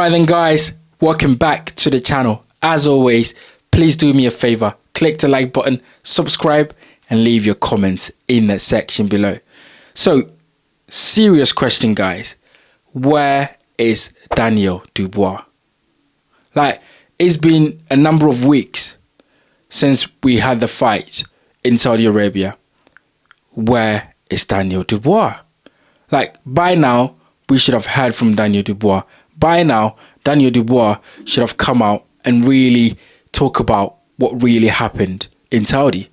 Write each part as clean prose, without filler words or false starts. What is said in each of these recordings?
Alright then guys, welcome back to the channel. As always, please do me a favor, click the like button, subscribe and leave your comments in the section below. So, serious question guys, where is Daniel Dubois? Like, it's been a number of weeks since we had the fight in Saudi Arabia. Where is Daniel Dubois? Like, by now, we should have heard from Daniel Dubois. By now, Daniel Dubois should have come out and really talk about what really happened in Saudi.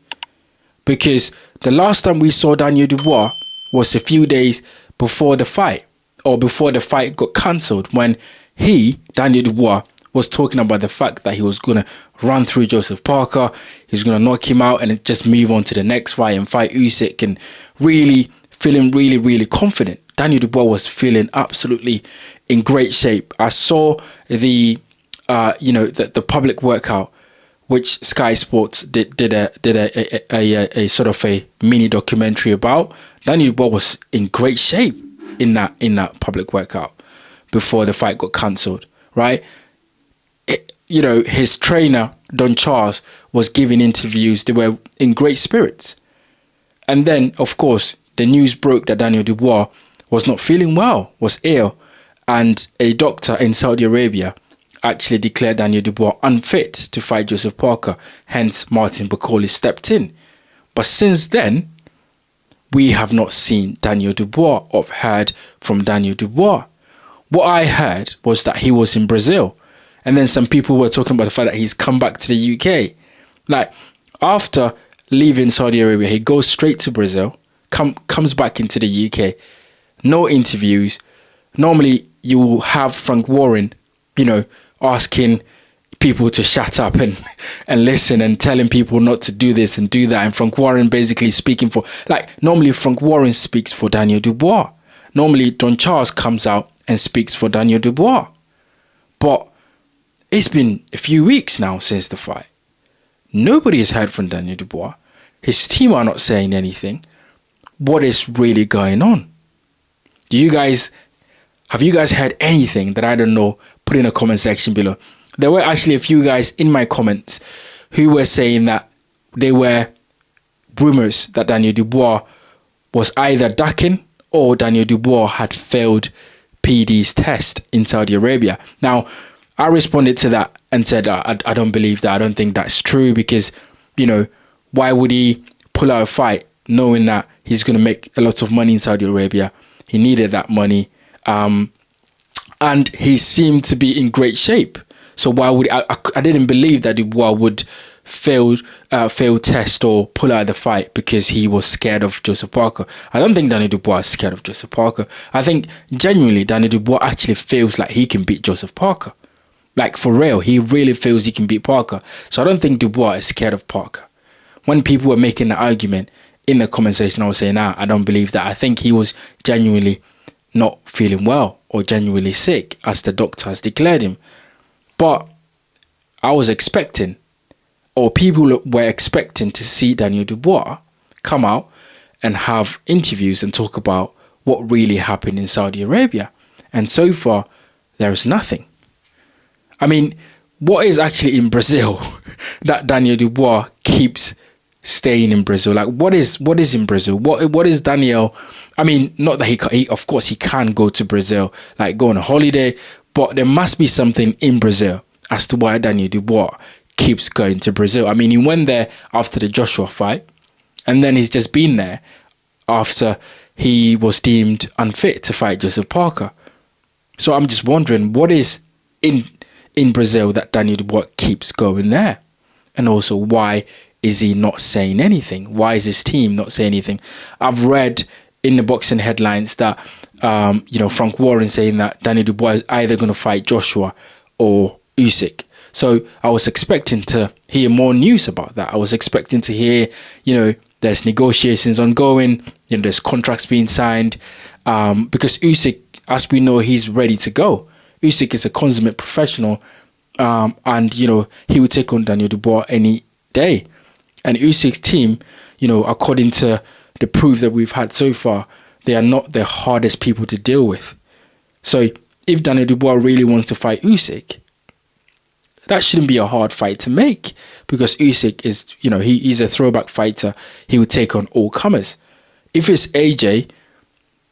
Because the last time we saw Daniel Dubois was a few days before the fight, or before the fight got cancelled, when Daniel Dubois, was talking about the fact that he was going to run through Joseph Parker, he was going to knock him out and just move on to the next fight and fight Usyk, and really feeling really confident. Daniel Dubois was feeling absolutely in great shape. I saw the public workout which Sky Sports did a sort of a mini documentary about. Daniel Dubois was in great shape in that public workout before the fight got cancelled, right? His trainer Don Charles was giving interviews. They were in great spirits. And then, of course, the news broke that Daniel Dubois was not feeling well, was ill. And a doctor in Saudi Arabia actually declared Daniel Dubois unfit to fight Joseph Parker. Hence, Martin Bakole stepped in. But since then, we have not seen Daniel Dubois or heard from Daniel Dubois. What I heard was that he was in Brazil. And then some people were talking about the fact that he's come back to the UK. Like, after leaving Saudi Arabia, he goes straight to Brazil, comes back into the UK. No interviews. Normally, you will have Frank Warren, asking people to shut up and listen and telling people not to do this and do that. And Frank Warren basically speaking for, normally Frank Warren speaks for Daniel Dubois. Normally, Don Charles comes out and speaks for Daniel Dubois. But it's been a few weeks now since the fight. Nobody has heard from Daniel Dubois. His team are not saying anything. What is really going on? Have you guys heard anything that I don't know? Put in a comment section below. There were actually a few guys in my comments who were saying that they were rumors that Daniel Dubois was either ducking or Daniel Dubois had failed PED's test in Saudi Arabia. Now, I responded to that and said, I don't believe that. I don't think that's true because, why would he pull out a fight knowing that he's going to make a lot of money in Saudi Arabia? He needed that money. And he seemed to be in great shape. So why would I didn't believe that Dubois would fail test or pull out the fight because he was scared of Joseph Parker. I don't think Daniel Dubois is scared of Joseph Parker. I think genuinely Daniel Dubois actually feels like he can beat Joseph Parker. Like, for real, he really feels he can beat Parker. So I don't think Dubois is scared of Parker. When people were making the argument in the comment section, I was saying, I don't believe that. I think he was genuinely not feeling well or genuinely sick, as the doctor has declared him. But I was expecting, or people were expecting, to see Daniel Dubois come out and have interviews and talk about what really happened in Saudi Arabia. And so far, there is nothing. I mean, what is actually in Brazil that Daniel Dubois keeps staying in Brazil? Like, what is in Brazil? What is Daniel? I mean, not that he of course he can go to Brazil, like go on a holiday, but there must be something in Brazil as to why Daniel Dubois keeps going to Brazil. I mean, he went there after the Joshua fight, and then he's just been there after he was deemed unfit to fight Joseph Parker. So I'm just wondering, what is in Brazil that Daniel Dubois keeps going there? And also, why is he not saying anything? Why is his team not saying anything? I've read in the boxing headlines that, Frank Warren saying that Daniel Dubois is either going to fight Joshua or Usyk. So I was expecting to hear more news about that. I was expecting to hear, there's negotiations ongoing, there's contracts being signed, because Usyk, as we know, he's ready to go. Usyk is a consummate professional, and he would take on Daniel Dubois any day. And Usyk's team, according to the proof that we've had so far, they are not the hardest people to deal with. So if Daniel Dubois really wants to fight Usyk, that shouldn't be a hard fight to make, because Usyk is, he's a throwback fighter. He would take on all comers. If it's AJ,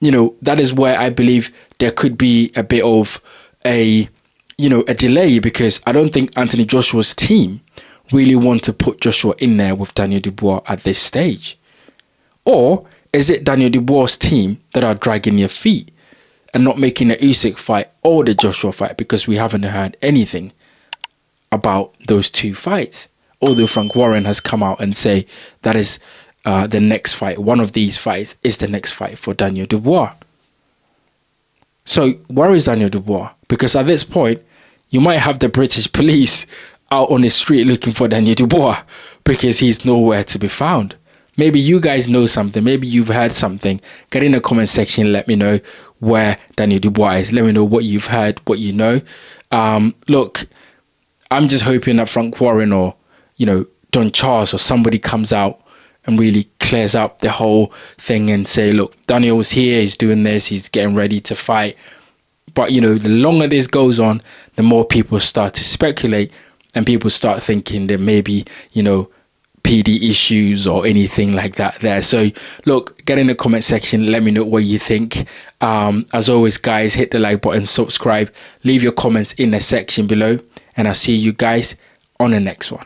that is where I believe there could be a bit of a delay, because I don't think Anthony Joshua's team really want to put Joshua in there with Daniel Dubois at this stage. Or is it Daniel Dubois' team that are dragging their feet and not making the Usyk fight or the Joshua fight, because we haven't heard anything about those two fights? Although Frank Warren has come out and say that is the next fight. One of these fights is the next fight for Daniel Dubois. So where is Daniel Dubois? Because at this point, you might have the British police out on the street looking for Daniel Dubois, because he's nowhere to be found. Maybe you guys know something. Maybe you've heard something. Get in the comment section. Let me know where Daniel Dubois is. Let me know what you've heard, what you know. Look, I'm just hoping that Frank Warren or, Don Charles or somebody comes out and really clears up the whole thing and say, look, Daniel's here, he's doing this, he's getting ready to fight. But, the longer this goes on, the more people start to speculate, and people start thinking that maybe, PD issues or anything like that there. So look, get in the comment section, let me know what you think. As always, guys, hit the like button, subscribe, leave your comments in the section below, and I'll see you guys on the next one.